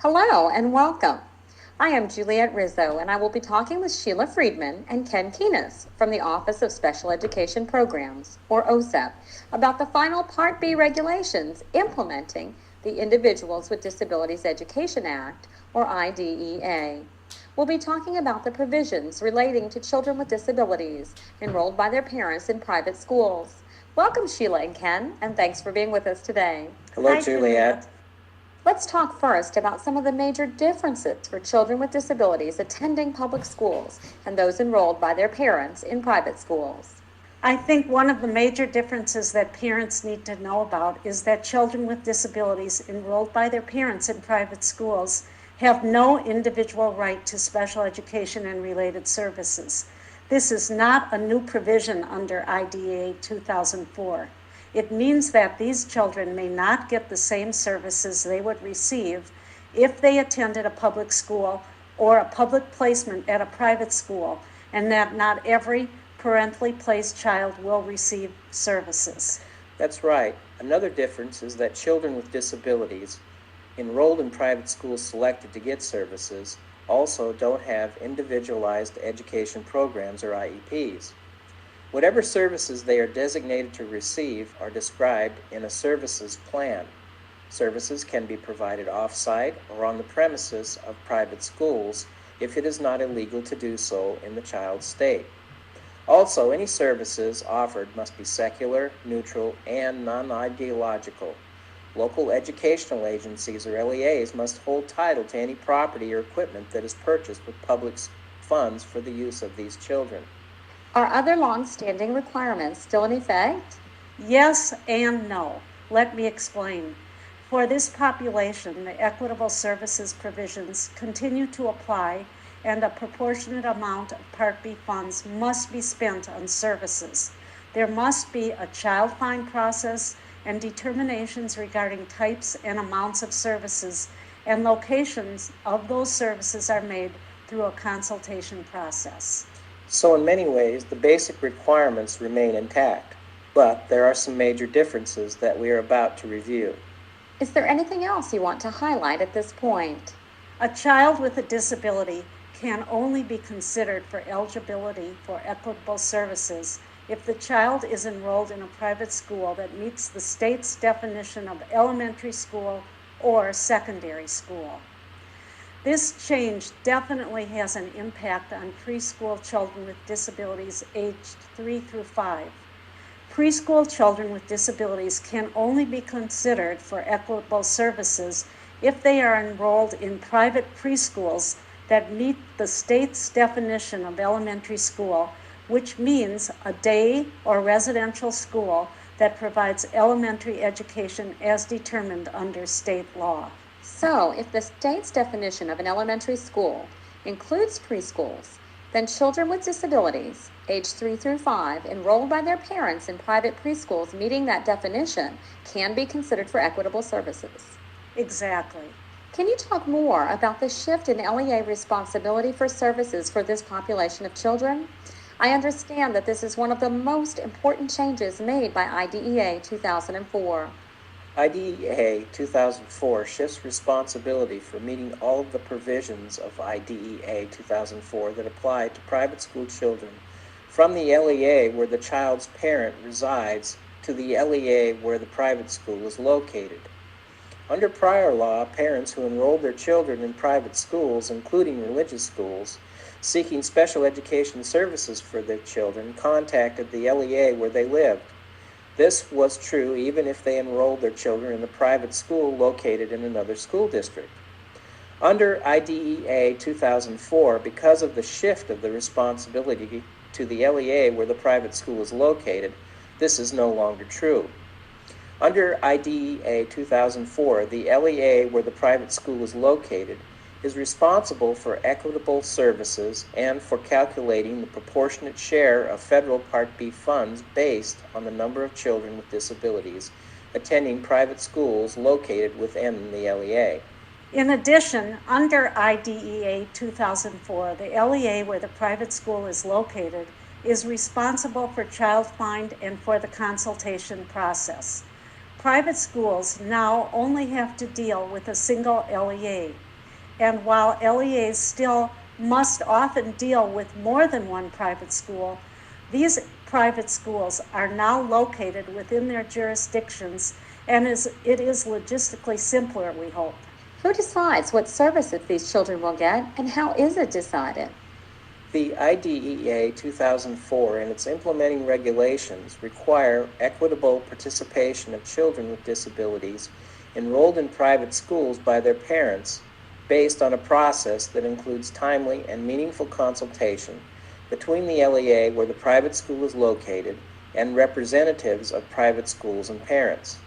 Hello and welcome. I am Juliette Rizzo, and I will be talking with Sheila Friedman and Ken Keenis from the Office of Special Education Programs, or OSEP, about the final Part B regulations implementing the Individuals with Disabilities Education Act, or IDEA. We'll be talking about the provisions relating to children with disabilities enrolled by their parents in private schools. Welcome, Sheila and Ken, and thanks for being with us today. Hello, Hi, Juliet. Let's talk first about some of the major differences for children with disabilities attending public schools and those enrolled by their parents in private schools. I think one of the major differences that parents need to know about is that children with disabilities enrolled by their parents in private schools have no individual right to special education and related services. This is not a new provision under IDEA 2004. It means that these children may not get the same services they would receive if they attended a public school or a public placement at a private school, and that not every parentally placed child will receive services. That's right. Another difference is that children with disabilities enrolled in private schools selected to get services also don't have individualized education programs or IEPs. Whatever services they are designated to receive are described in a services plan. Services can be provided off-site or on the premises of private schools if it is not illegal to do so in the child's state. Also, any services offered must be secular, neutral, and non-ideological. Local educational agencies or LEAs must hold title to any property or equipment that is purchased with public funds for the use of these children. Are other long-standing requirements still in effect? Yes and no. Let me explain. For this population, the equitable services provisions continue to apply, and a proportionate amount of Part B funds must be spent on services. There must be a child find process and determinations regarding types and amounts of services, and locations of those services are made through a consultation process. So in many ways, the basic requirements remain intact, but there are some major differences that we are about to review. Is there anything else you want to highlight at this point? A child with a disability can only be considered for eligibility for equitable services if the child is enrolled in a private school that meets the state's definition of elementary school or secondary school. This change definitely has an impact on preschool children with disabilities aged 3 through 5. Preschool children with disabilities can only be considered for equitable services if they are enrolled in private preschools that meet the state's definition of elementary school, which means a day or residential school that provides elementary education as determined under state law. So, if the state's definition of an elementary school includes preschools, then children with disabilities, age 3 through 5, enrolled by their parents in private preschools meeting that definition can be considered for equitable services. Exactly. Can you talk more about the shift in LEA responsibility for services for this population of children? I understand that this is one of the most important changes made by IDEA 2004. IDEA 2004 shifts responsibility for meeting all of the provisions of IDEA 2004 that apply to private school children from the LEA where the child's parent resides to the LEA where the private school is located. Under prior law, parents who enrolled their children in private schools, including religious schools, seeking special education services for their children, contacted the LEA where they lived. This was true even if they enrolled their children in a private school located in another school district. Under IDEA 2004, because of the shift of the responsibility to the LEA where the private school is located, this is no longer true. Under IDEA 2004, the LEA where the private school is located is responsible for equitable services and for calculating the proportionate share of federal Part B funds based on the number of children with disabilities attending private schools located within the LEA. In addition, under IDEA 2004, the LEA where the private school is located is responsible for child find and for the consultation process. Private schools now only have to deal with a single LEA. And while LEAs still must often deal with more than one private school, these private schools are now located within their jurisdictions, and it is logistically simpler, we hope. Who decides what services these children will get, and how is it decided? The IDEA 2004 and its implementing regulations require equitable participation of children with disabilities enrolled in private schools by their parents based on a process that includes timely and meaningful consultation between the LEA where the private school is located and representatives of private schools and parents.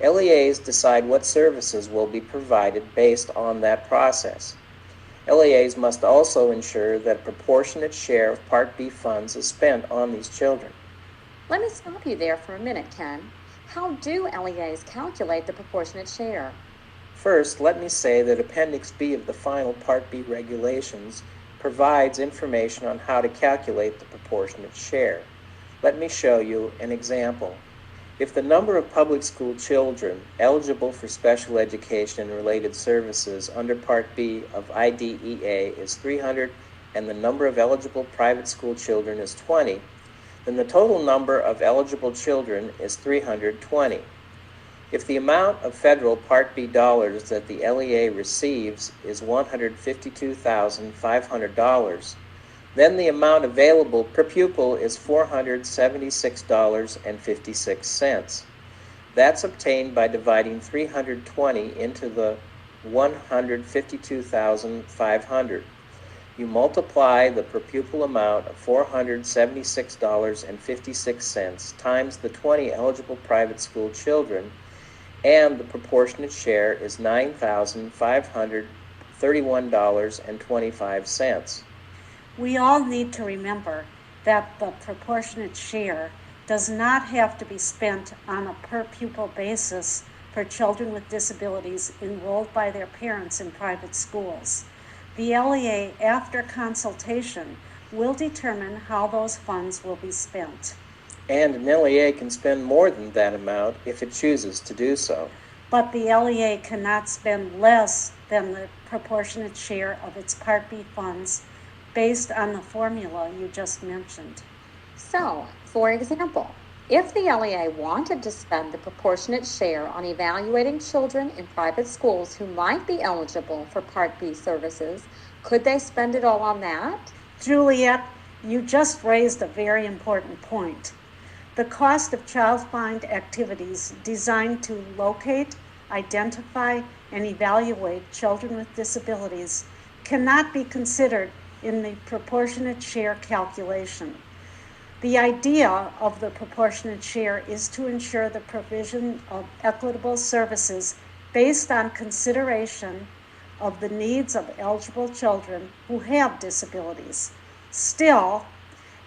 LEAs decide what services will be provided based on that process. LEAs must also ensure that a proportionate share of Part B funds is spent on these children. Let me stop you there for a minute, Ken. How do LEAs calculate the proportionate share? First, let me say that Appendix B of the final Part B regulations provides information on how to calculate the proportionate share. Let me show you an example. If the number of public school children eligible for special education and related services under Part B of IDEA is 300 and the number of eligible private school children is 20, then the total number of eligible children is 320. If the amount of federal Part B dollars that the LEA receives is $152,500, then the amount available per pupil is $476.56. That's obtained by dividing 320 into the 152,500. You multiply the per pupil amount of $476.56 times the 20 eligible private school children, and the proportionate share is $9,531.25. We all need to remember that the proportionate share does not have to be spent on a per pupil basis for children with disabilities enrolled by their parents in private schools. The LEA, after consultation, will determine how those funds will be spent. And an LEA can spend more than that amount if it chooses to do so. But the LEA cannot spend less than the proportionate share of its Part B funds based on the formula you just mentioned. So, for example, if the LEA wanted to spend the proportionate share on evaluating children in private schools who might be eligible for Part B services, could they spend it all on that? Juliet, you just raised a very important point. The cost of Child Find activities designed to locate, identify, and evaluate children with disabilities cannot be considered in the proportionate share calculation. The idea of the proportionate share is to ensure the provision of equitable services based on consideration of the needs of eligible children who have disabilities. Still,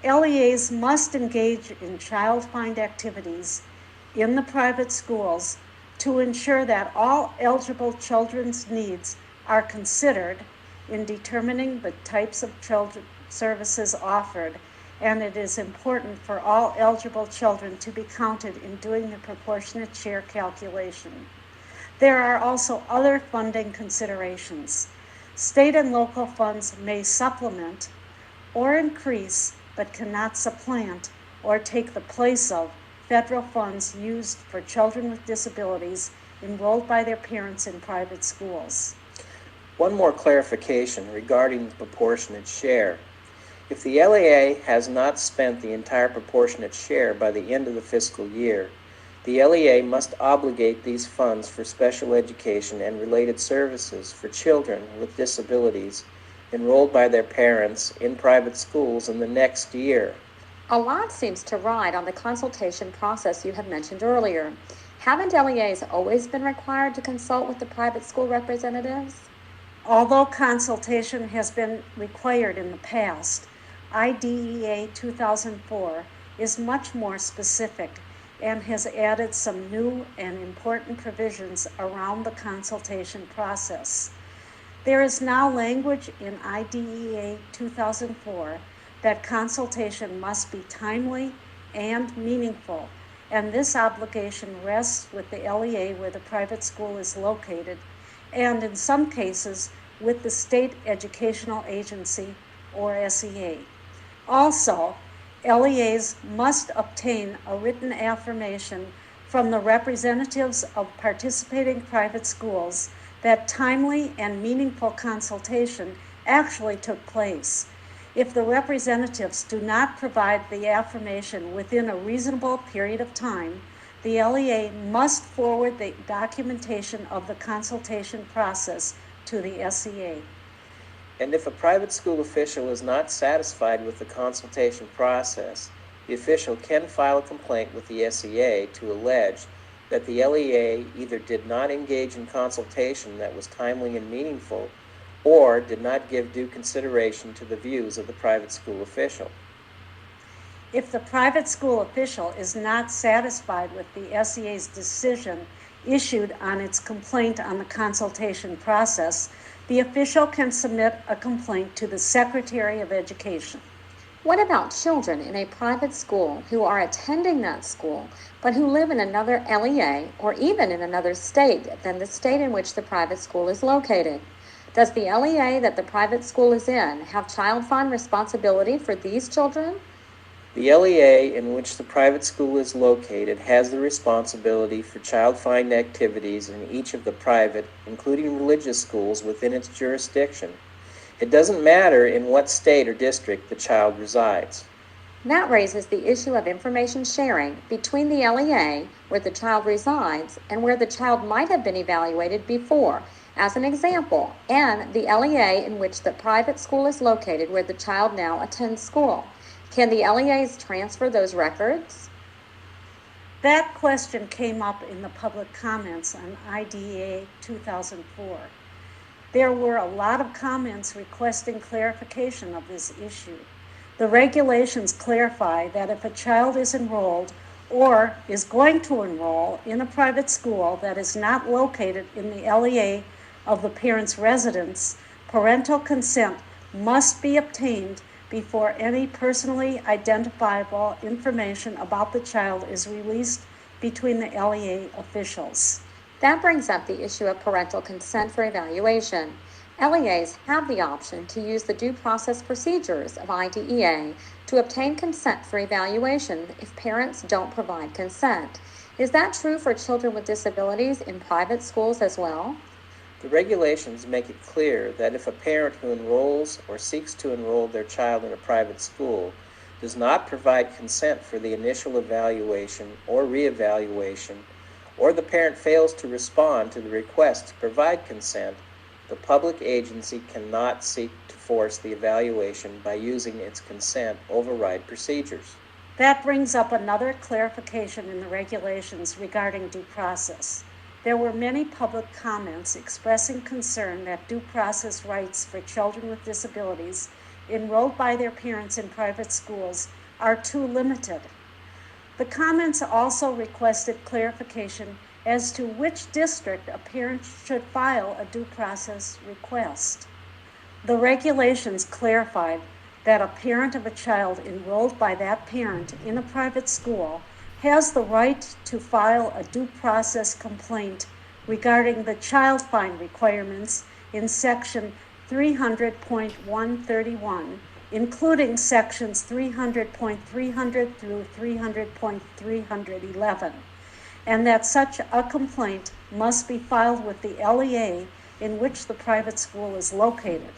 LEAs must engage in Child Find activities in the private schools to ensure that all eligible children's needs are considered in determining the types of children services offered, and it is important for all eligible children to be counted in doing the proportionate share calculation. There are also other funding considerations. State and local funds may supplement or increase, but cannot supplant or take the place of federal funds used for children with disabilities enrolled by their parents in private schools. One more clarification regarding the proportionate share. If the LEA has not spent the entire proportionate share by the end of the fiscal year, the LEA must obligate these funds for special education and related services for children with disabilities enrolled by their parents in private schools in the next year. A lot seems to ride on the consultation process you have mentioned earlier. Haven't LEAs always been required to consult with the private school representatives? Although consultation has been required in the past, IDEA 2004 is much more specific and has added some new and important provisions around the consultation process. There is now language in IDEA 2004 that consultation must be timely and meaningful, and this obligation rests with the LEA where the private school is located, and in some cases with the State Educational Agency, or SEA. Also, LEAs must obtain a written affirmation from the representatives of participating private schools that timely and meaningful consultation actually took place. If the representatives do not provide the affirmation within a reasonable period of time, the LEA must forward the documentation of the consultation process to the SEA. And if a private school official is not satisfied with the consultation process, the official can file a complaint with the SEA to allege that the LEA either did not engage in consultation that was timely and meaningful, or did not give due consideration to the views of the private school official. If the private school official is not satisfied with the SEA's decision issued on its complaint on the consultation process, the official can submit a complaint to the Secretary of Education. What about children in a private school who are attending that school, but who live in another LEA or even in another state than the state in which the private school is located? Does the LEA that the private school is in have child find responsibility for these children? The LEA in which the private school is located has the responsibility for child find activities in each of the private, including religious schools, within its jurisdiction. It doesn't matter in what state or district the child resides. That raises the issue of information sharing between the LEA, where the child resides, and where the child might have been evaluated before, as an example, and the LEA in which the private school is located, where the child now attends school. Can the LEAs transfer those records? That question came up in the public comments on IDEA 2004. There were a lot of comments requesting clarification of this issue. The regulations clarify that if a child is enrolled or is going to enroll in a private school that is not located in the LEA of the parent's residence, parental consent must be obtained before any personally identifiable information about the child is released between the LEA officials. That brings up the issue of parental consent for evaluation. LEAs have the option to use the due process procedures of IDEA to obtain consent for evaluation if parents don't provide consent. Is that true for children with disabilities in private schools as well? The regulations make it clear that if a parent who enrolls or seeks to enroll their child in a private school does not provide consent for the initial evaluation or reevaluation, or the parent fails to respond to the request to provide consent, the public agency cannot seek to force the evaluation by using its consent override procedures. That brings up another clarification in the regulations regarding due process. There were many public comments expressing concern that due process rights for children with disabilities enrolled by their parents in private schools are too limited. The comments also requested clarification as to which district a parent should file a due process request. The regulations clarified that a parent of a child enrolled by that parent in a private school has the right to file a due process complaint regarding the child find requirements in Section 300.131, including Sections 300.300 through 300.311, and that such a complaint must be filed with the LEA in which the private school is located.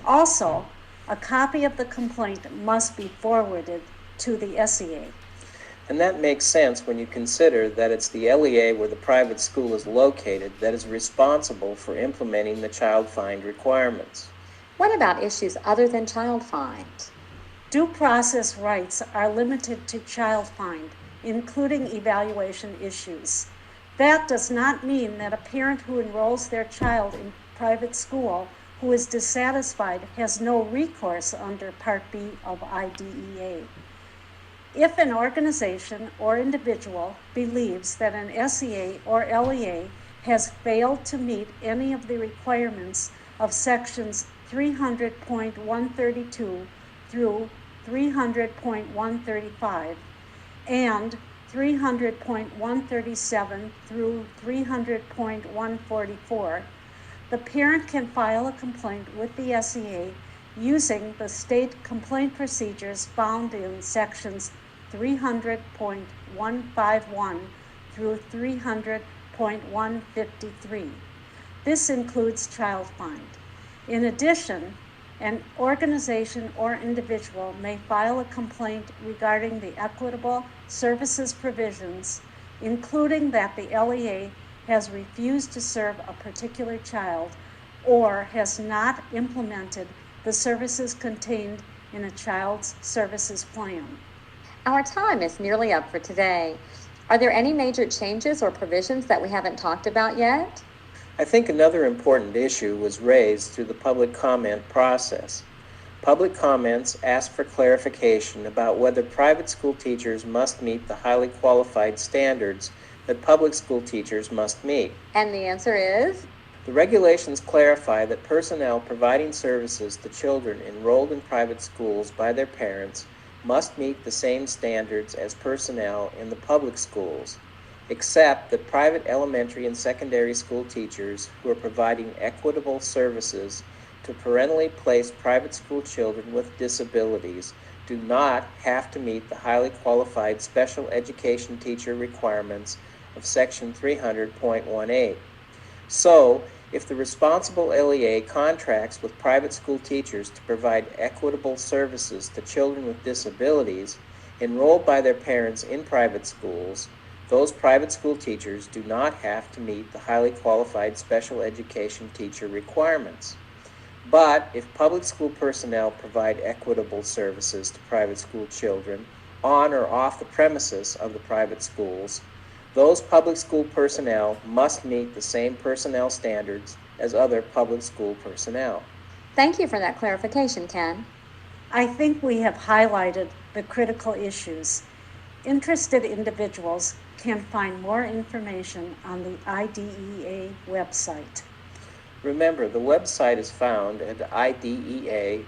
Also, a copy of the complaint must be forwarded to the SEA. And that makes sense when you consider that it's the LEA where the private school is located that is responsible for implementing the child find requirements. What about issues other than child find? Due process rights are limited to child find, including evaluation issues. That does not mean that a parent who enrolls their child in private school who is dissatisfied has no recourse under Part B of IDEA. If an organization or individual believes that an SEA or LEA has failed to meet any of the requirements of Sections 300.132 through 300.135 and 300.137 through 300.144, the parent can file a complaint with the SEA using the state complaint procedures found in sections 300.151 through 300.153. This includes child find. In addition, an organization or individual may file a complaint regarding the equitable services provisions, including that the LEA has refused to serve a particular child or has not implemented the services contained in a child's services plan. Our time is nearly up for today. Are there any major changes or provisions that we haven't talked about yet? I think another important issue was raised through the public comment process. Public comments asked for clarification about whether private school teachers must meet the highly qualified standards that public school teachers must meet. And the answer is? The regulations clarify that personnel providing services to children enrolled in private schools by their parents must meet the same standards as personnel in the public schools, except that private elementary and secondary school teachers who are providing equitable services to parentally placed private school children with disabilities do not have to meet the highly qualified special education teacher requirements of Section 300.18. So, if the responsible LEA contracts with private school teachers to provide equitable services to children with disabilities enrolled by their parents in private schools, those private school teachers do not have to meet the highly qualified special education teacher requirements. But if public school personnel provide equitable services to private school children on or off the premises of the private schools, those public school personnel must meet the same personnel standards as other public school personnel. Thank you for that clarification, Ken. I think we have highlighted the critical issues. Interested individuals can find more information on the IDEA website. Remember, the website is found at idea.ed.gov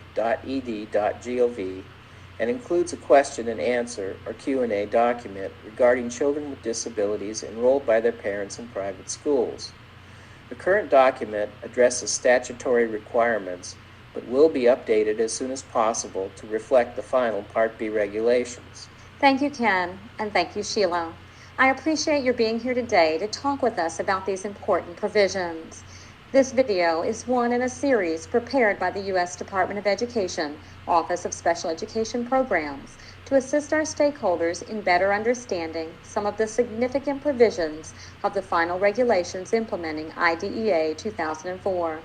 and includes a question and answer or Q&A document regarding children with disabilities enrolled by their parents in private schools. The current document addresses statutory requirements but will be updated as soon as possible to reflect the final Part B regulations. Thank you, Ken, and thank you, Sheila. I appreciate your being here today to talk with us about these important provisions. This video is one in a series prepared by the U.S. Department of Education, Office of Special Education Programs, to assist our stakeholders in better understanding some of the significant provisions of the final regulations implementing IDEA 2004.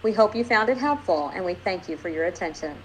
We hope you found it helpful, and we thank you for your attention.